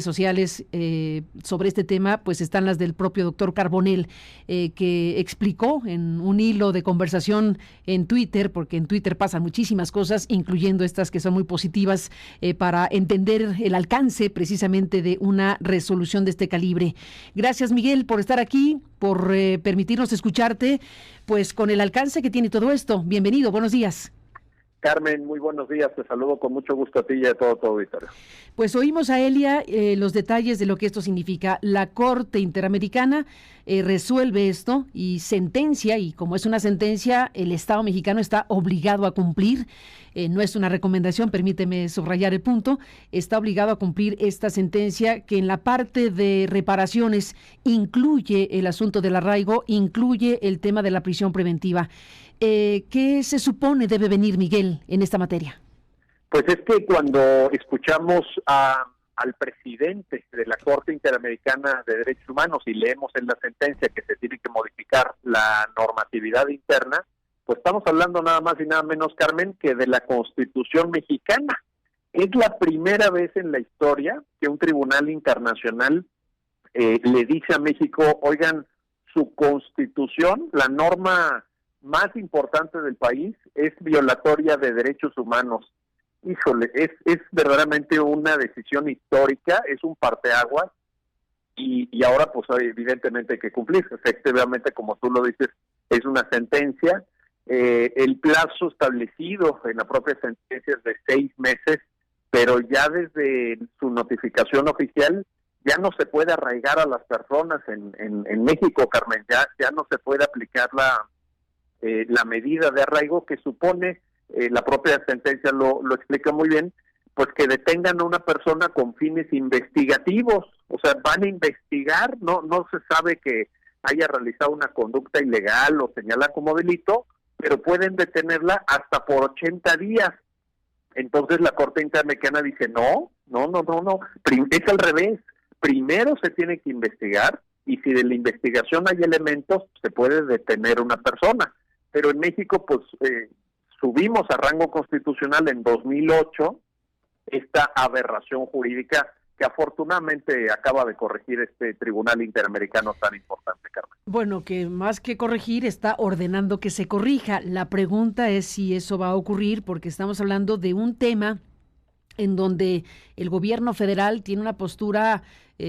sociales sobre este tema, pues están las del propio doctor Carbonell, que explicó en un hilo de conversación en Twitter, porque en Twitter pasan muchísimas cosas, incluyendo estas que son muy positivas para entender el alcance precisamente de una resolución de este calibre. Gracias, Miguel, por estar aquí, por permitirnos escucharte, pues con el alcance que tiene todo esto. Bienvenido, buenos días. Carmen, muy buenos días, te saludo con mucho gusto a ti y a todo tu auditorio. Pues oímos a Elia los detalles de lo que esto significa. La Corte Interamericana resuelve esto y sentencia, y como es una sentencia, el Estado mexicano está obligado a cumplir. No es una recomendación, permíteme subrayar el punto, está obligado a cumplir esta sentencia que en la parte de reparaciones incluye el asunto del arraigo, incluye el tema de la prisión preventiva. ¿Qué se supone debe venir, Miguel, en esta materia? Pues es que cuando escuchamos al presidente de la Corte Interamericana de Derechos Humanos y leemos en la sentencia que se tiene que modificar la normatividad interna, pues estamos hablando nada más y nada menos, Carmen, que de la Constitución mexicana. Es la primera vez en la historia que un tribunal internacional le dice a México, oigan, su Constitución, la norma más importante del país, es violatoria de derechos humanos. Híjole, es verdaderamente una decisión histórica, es un parteaguas, y ahora pues evidentemente hay que cumplir. Efectivamente, como tú lo dices, es una sentencia. El plazo establecido en la propia sentencia es de 6 meses, pero ya desde su notificación oficial ya no se puede arraigar a las personas en México, Carmen, ya no se puede aplicar la medida de arraigo que supone, la propia sentencia lo explica muy bien, pues que detengan a una persona con fines investigativos, o sea, van a investigar, no se sabe que haya realizado una conducta ilegal o señalada como delito, pero pueden detenerla hasta por 80 días. Entonces la Corte Interamericana dice, no, es al revés, primero se tiene que investigar, y si de la investigación hay elementos, se puede detener una persona. Pero en México, pues, subimos a rango constitucional en 2008 esta aberración jurídica que afortunadamente acaba de corregir este tribunal interamericano tan importante, Carmen. Bueno, que más que corregir, está ordenando que se corrija. La pregunta es si eso va a ocurrir, porque estamos hablando de un tema en donde el gobierno federal tiene una postura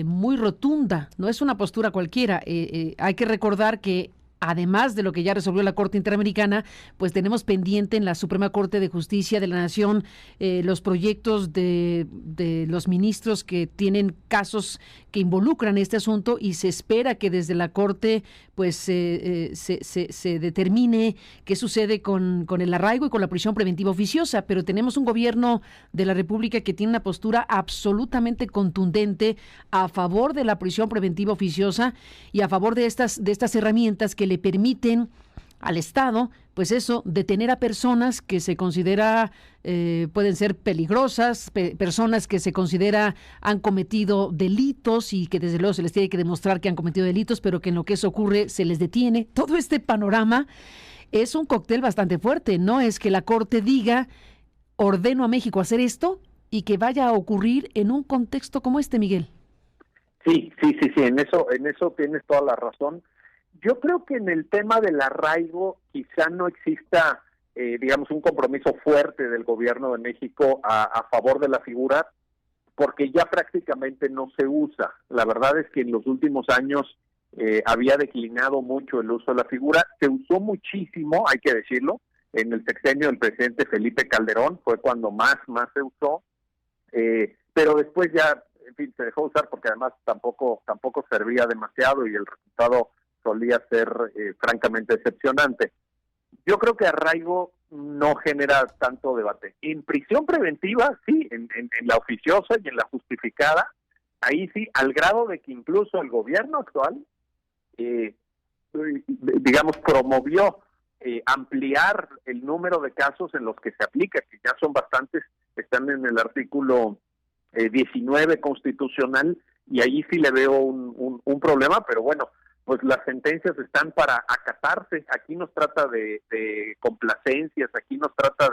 muy rotunda, no es una postura cualquiera. Hay que recordar que además de lo que ya resolvió la Corte Interamericana, pues tenemos pendiente en la Suprema Corte de Justicia de la Nación los proyectos de los ministros que tienen casos que involucran este asunto, y se espera que desde la Corte pues se determine qué sucede con el arraigo y con la prisión preventiva oficiosa. Pero tenemos un gobierno de la República que tiene una postura absolutamente contundente a favor de la prisión preventiva oficiosa y a favor de estas herramientas que le permiten al Estado, pues eso, detener a personas que se considera pueden ser peligrosas, personas que se considera han cometido delitos y que desde luego se les tiene que demostrar que han cometido delitos, pero que en lo que eso ocurre se les detiene. Todo este panorama es un cóctel bastante fuerte. No es que la Corte diga, ordeno a México hacer esto, y que vaya a ocurrir en un contexto como este, Miguel. Sí, en eso tienes toda la razón. Yo creo que en el tema del arraigo quizá no exista, digamos, un compromiso fuerte del gobierno de México a favor de la figura, porque ya prácticamente no se usa. La verdad es que en los últimos años había declinado mucho el uso de la figura. Se usó muchísimo, hay que decirlo, en el sexenio del presidente Felipe Calderón, fue cuando más se usó, pero después ya, en fin, se dejó usar porque además tampoco servía demasiado y el resultado solía ser francamente decepcionante. Yo creo que arraigo no genera tanto debate. En prisión preventiva, sí, en la oficiosa y en la justificada, ahí sí, al grado de que incluso el gobierno actual, digamos, promovió ampliar el número de casos en los que se aplica, que ya son bastantes, están en el artículo 19 constitucional, y ahí sí le veo un problema, pero bueno, pues las sentencias están para acatarse. Aquí no se trata de complacencias, aquí no se trata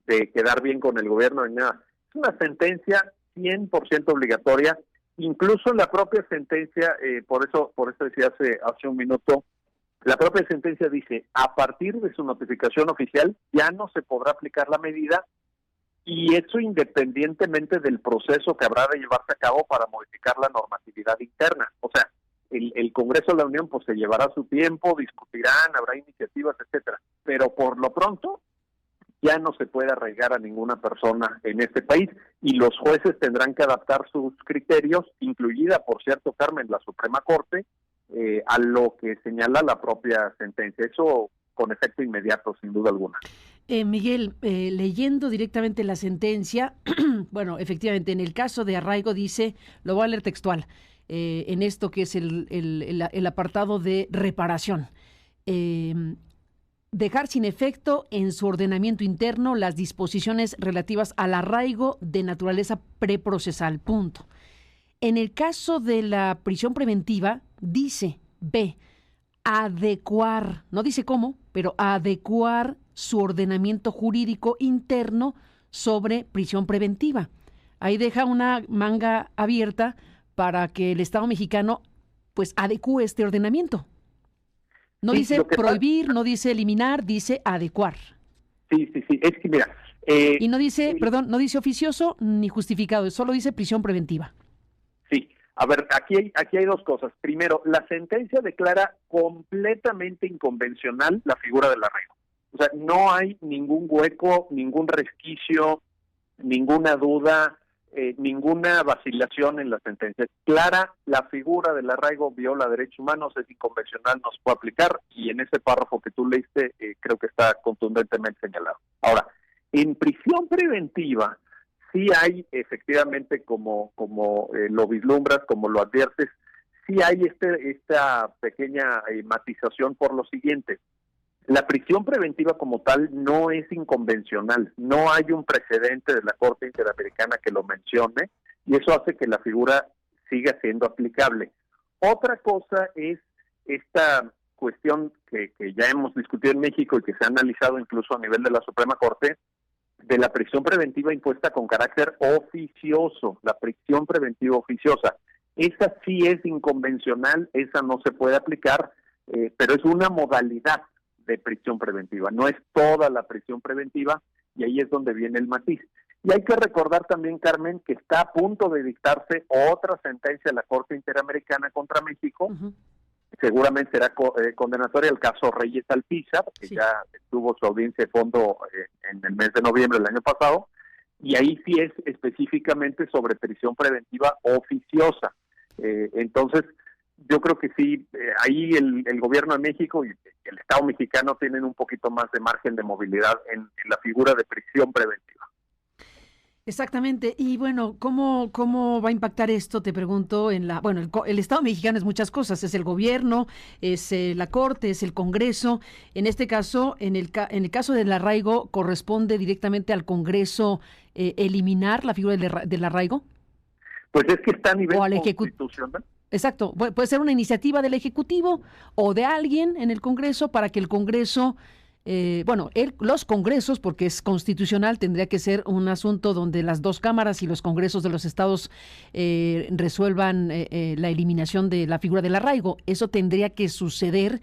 de quedar bien con el gobierno ni nada. Es una sentencia 100% obligatoria Incluso en la propia sentencia, por eso decía hace un minuto, la propia sentencia dice, a partir de su notificación oficial ya no se podrá aplicar la medida, y eso independientemente del proceso que habrá de llevarse a cabo para modificar la normatividad interna. O sea, el Congreso de la Unión pues se llevará su tiempo, discutirán, habrá iniciativas, etcétera, pero por lo pronto ya no se puede arraigar a ninguna persona en este país, y los jueces tendrán que adaptar sus criterios, incluida, por cierto, Carmen, la Suprema Corte, a lo que señala la propia sentencia. Eso con efecto inmediato, sin duda alguna. Miguel, leyendo directamente la sentencia, bueno, efectivamente, en el caso de arraigo dice, lo voy a leer textual, en esto que es el apartado de reparación. Dejar sin efecto en su ordenamiento interno las disposiciones relativas al arraigo de naturaleza preprocesal, punto. En el caso de la prisión preventiva, dice, B, adecuar, no dice cómo, pero adecuar su ordenamiento jurídico interno sobre prisión preventiva. Ahí deja una manga abierta para que el Estado mexicano pues adecúe este ordenamiento. No sí, dice prohibir, no dice eliminar, dice adecuar. Sí, es que mira... y no dice, no dice oficioso ni justificado, solo dice prisión preventiva. Sí, a ver, aquí hay dos cosas. Primero, la sentencia declara completamente inconvencional la figura del arraigo. O sea, no hay ningún hueco, ningún resquicio, ninguna duda, ninguna vacilación en la sentencia. Clara, la figura del arraigo viola derechos humanos, es inconvencional, no se puede aplicar, y en ese párrafo que tú leíste creo que está contundentemente señalado. Ahora, en prisión preventiva sí hay efectivamente, como lo vislumbras, como lo adviertes, sí hay esta pequeña matización por lo siguiente. La prisión preventiva como tal no es inconvencional, no hay un precedente de la Corte Interamericana que lo mencione, y eso hace que la figura siga siendo aplicable. Otra cosa es esta cuestión que ya hemos discutido en México y que se ha analizado incluso a nivel de la Suprema Corte, de la prisión preventiva impuesta con carácter oficioso, la prisión preventiva oficiosa. Esa sí es inconvencional, esa no se puede aplicar, pero es una modalidad de prisión preventiva, no es toda la prisión preventiva, y ahí es donde viene el matiz. Y hay que recordar también, Carmen, que está a punto de dictarse otra sentencia de la Corte Interamericana contra México. Uh-huh. Seguramente será condenatoria el caso Reyes Alpizar, que sí, ya tuvo su audiencia de fondo en el mes de noviembre del año pasado, y ahí sí es específicamente sobre prisión preventiva oficiosa. Entonces, yo creo que sí, ahí el gobierno de México y el Estado mexicano tienen un poquito más de margen de movilidad en la figura de prisión preventiva. Exactamente. Y bueno, ¿cómo va a impactar esto? Te pregunto, el Estado mexicano es muchas cosas, es el gobierno, es la Corte, es el Congreso. En este caso, en el caso del arraigo, ¿corresponde directamente al Congreso eliminar la figura del arraigo? Pues es que está a nivel constitucional. Exacto, puede ser una iniciativa del Ejecutivo o de alguien en el Congreso para que el Congreso, los congresos, porque es constitucional, tendría que ser un asunto donde las dos cámaras y los congresos de los estados resuelvan la eliminación de la figura del arraigo. ¿Eso tendría que suceder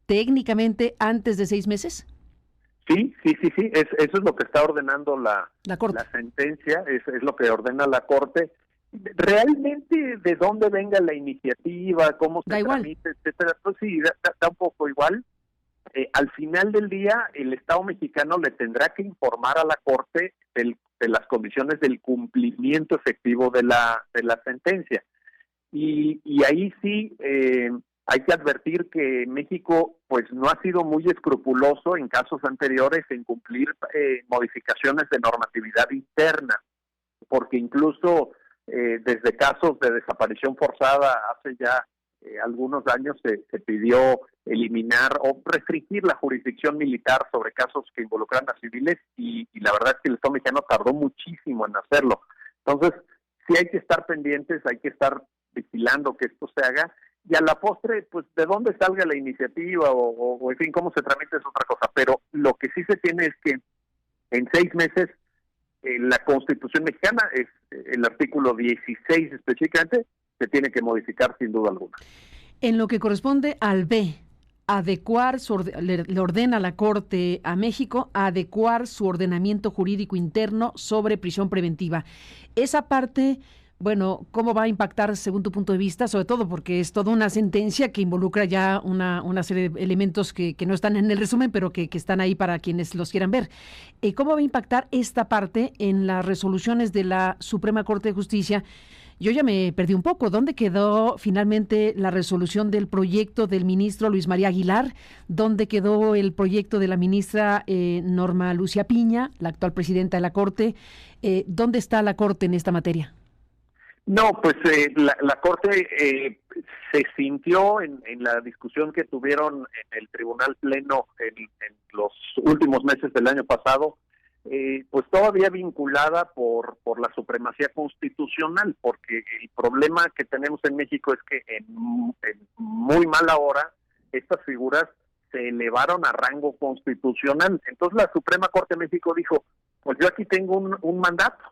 técnicamente antes de 6 meses? Sí, eso es lo que está ordenando la Corte. La sentencia, es lo que ordena la Corte. Realmente de dónde venga la iniciativa, cómo se tramite, etcétera, pues sí, da un poco igual. Al final del día, el Estado mexicano le tendrá que informar a la Corte de las condiciones del cumplimiento efectivo de la sentencia. Y ahí sí hay que advertir que México pues no ha sido muy escrupuloso en casos anteriores en cumplir modificaciones de normatividad interna, porque incluso desde casos de desaparición forzada hace ya algunos años se pidió eliminar o restringir la jurisdicción militar sobre casos que involucran a civiles, y la verdad es que el Estado mexicano tardó muchísimo en hacerlo. Entonces, sí hay que estar pendientes, hay que estar vigilando que esto se haga, y a la postre, pues de dónde salga la iniciativa o en fin, cómo se tramite es otra cosa, pero lo que sí se tiene es que en 6 meses la Constitución mexicana es el artículo 16 específicamente, se tiene que modificar sin duda alguna. En lo que corresponde al B, le ordena a la Corte a México adecuar su ordenamiento jurídico interno sobre prisión preventiva. Esa parte, bueno, ¿cómo va a impactar según tu punto de vista? Sobre todo porque es toda una sentencia que involucra ya una serie de elementos que no están en el resumen, pero que están ahí para quienes los quieran ver. ¿Cómo va a impactar esta parte en las resoluciones de la Suprema Corte de Justicia? Yo ya me perdí un poco. ¿Dónde quedó finalmente la resolución del proyecto del ministro Luis María Aguilar? ¿Dónde quedó el proyecto de la ministra Norma Lucía Piña, la actual presidenta de la Corte? ¿Dónde está la Corte en esta materia? No, pues la Corte se sintió en la discusión que tuvieron en el Tribunal Pleno en los últimos meses del año pasado, pues todavía vinculada por la supremacía constitucional, porque el problema que tenemos en México es que en muy mala hora estas figuras se elevaron a rango constitucional. Entonces la Suprema Corte de México dijo, pues yo aquí tengo un mandato,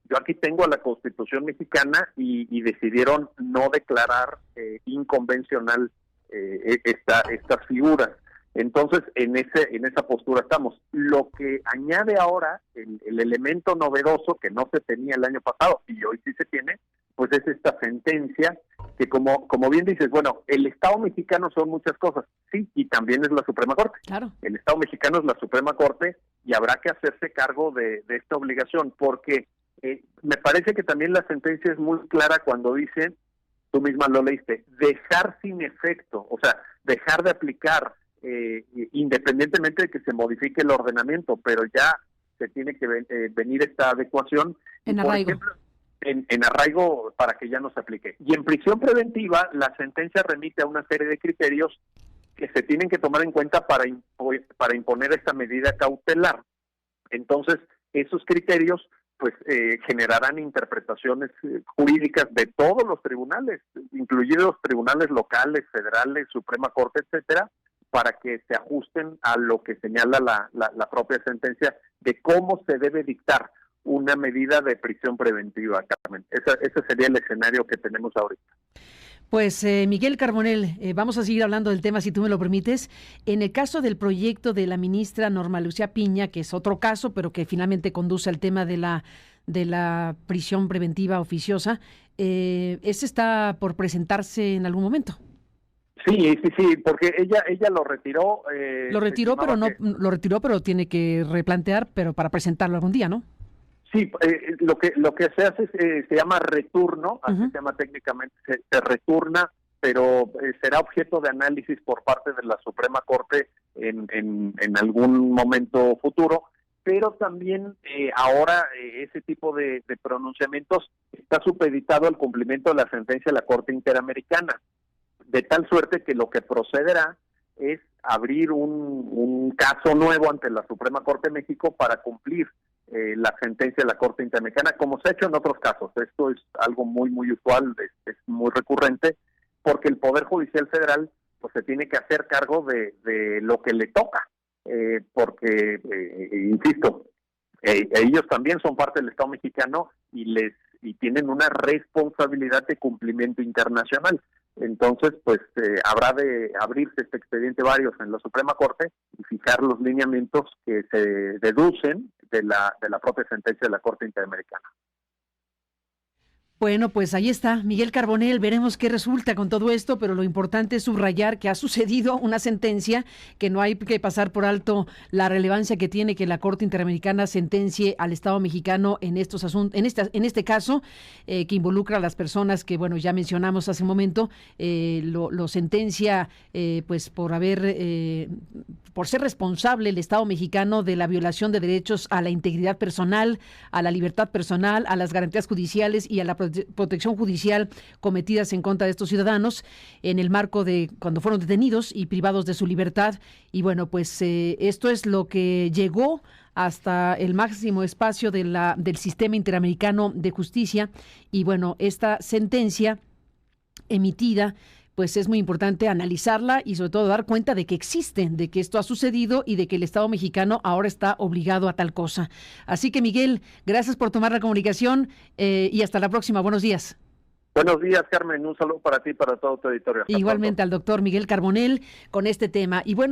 yo aquí tengo a la Constitución mexicana y decidieron no declarar inconvencional estas figuras. Entonces, en esa postura estamos. Lo que añade ahora el elemento novedoso que no se tenía el año pasado y hoy sí se tiene, pues es esta sentencia que como bien dices, bueno, el Estado mexicano son muchas cosas, sí, y también es la Suprema Corte. Claro. El Estado mexicano es la Suprema Corte y habrá que hacerse cargo de esta obligación, porque me parece que también la sentencia es muy clara cuando dice, tú misma lo leíste, dejar sin efecto, o sea, dejar de aplicar independientemente de que se modifique el ordenamiento, pero ya se tiene que venir esta adecuación. En arraigo. Por ejemplo, en arraigo para que ya no se aplique. Y en prisión preventiva, la sentencia remite a una serie de criterios que se tienen que tomar en cuenta para imponer esta medida cautelar. Entonces, esos criterios pues generarán interpretaciones jurídicas de todos los tribunales, incluidos tribunales locales, federales, Suprema Corte, etcétera, para que se ajusten a lo que señala la propia sentencia de cómo se debe dictar una medida de prisión preventiva, Carmen. Ese sería el escenario que tenemos ahorita. Pues Miguel Carbonell, vamos a seguir hablando del tema si tú me lo permites. En el caso del proyecto de la ministra Norma Lucía Piña, que es otro caso, pero que finalmente conduce al tema de la prisión preventiva oficiosa, ¿ese está por presentarse en algún momento? Sí, porque ella lo retiró. Lo retiró, pero no lo retiró, pero tiene que replantear, pero para presentarlo algún día, ¿no? Sí, lo que se hace se llama returno, así se llama técnicamente, se returna, pero será objeto de análisis por parte de la Suprema Corte en algún momento futuro, pero también ahora ese tipo de pronunciamientos está supeditado al cumplimiento de la sentencia de la Corte Interamericana, de tal suerte que lo que procederá es abrir un caso nuevo ante la Suprema Corte de México para cumplir la sentencia de la Corte Interamericana, como se ha hecho en otros casos. Esto es algo muy usual, es muy recurrente, porque el Poder Judicial Federal pues se tiene que hacer cargo de lo que le toca, porque, insisto, ellos también son parte del Estado mexicano y tienen una responsabilidad de cumplimiento internacional. Entonces, pues habrá de abrirse este expediente varios en la Suprema Corte y fijar los lineamientos que se deducen de la propia sentencia de la Corte Interamericana. Bueno, pues ahí está, Miguel Carbonell, veremos qué resulta con todo esto, pero lo importante es subrayar que ha sucedido una sentencia, que no hay que pasar por alto la relevancia que tiene que la Corte Interamericana sentencie al Estado mexicano en estos asuntos, en este caso, que involucra a las personas que, bueno, ya mencionamos hace un momento, lo sentencia pues por ser responsable el Estado mexicano de la violación de derechos a la integridad personal, a la libertad personal, a las garantías judiciales y a la protección judicial cometidas en contra de estos ciudadanos en el marco de cuando fueron detenidos y privados de su libertad. Y bueno, pues esto es lo que llegó hasta el máximo espacio del Sistema Interamericano de Justicia. Y bueno, esta sentencia emitida pues es muy importante analizarla y sobre todo dar cuenta de que existe, de que esto ha sucedido y de que el Estado mexicano ahora está obligado a tal cosa. Así que, Miguel, gracias por tomar la comunicación y hasta la próxima. Buenos días. Buenos días, Carmen. Un saludo para ti y para todo tu auditorio. Hasta Igualmente pronto. al doctor Miguel Carbonell con este tema. Y bueno,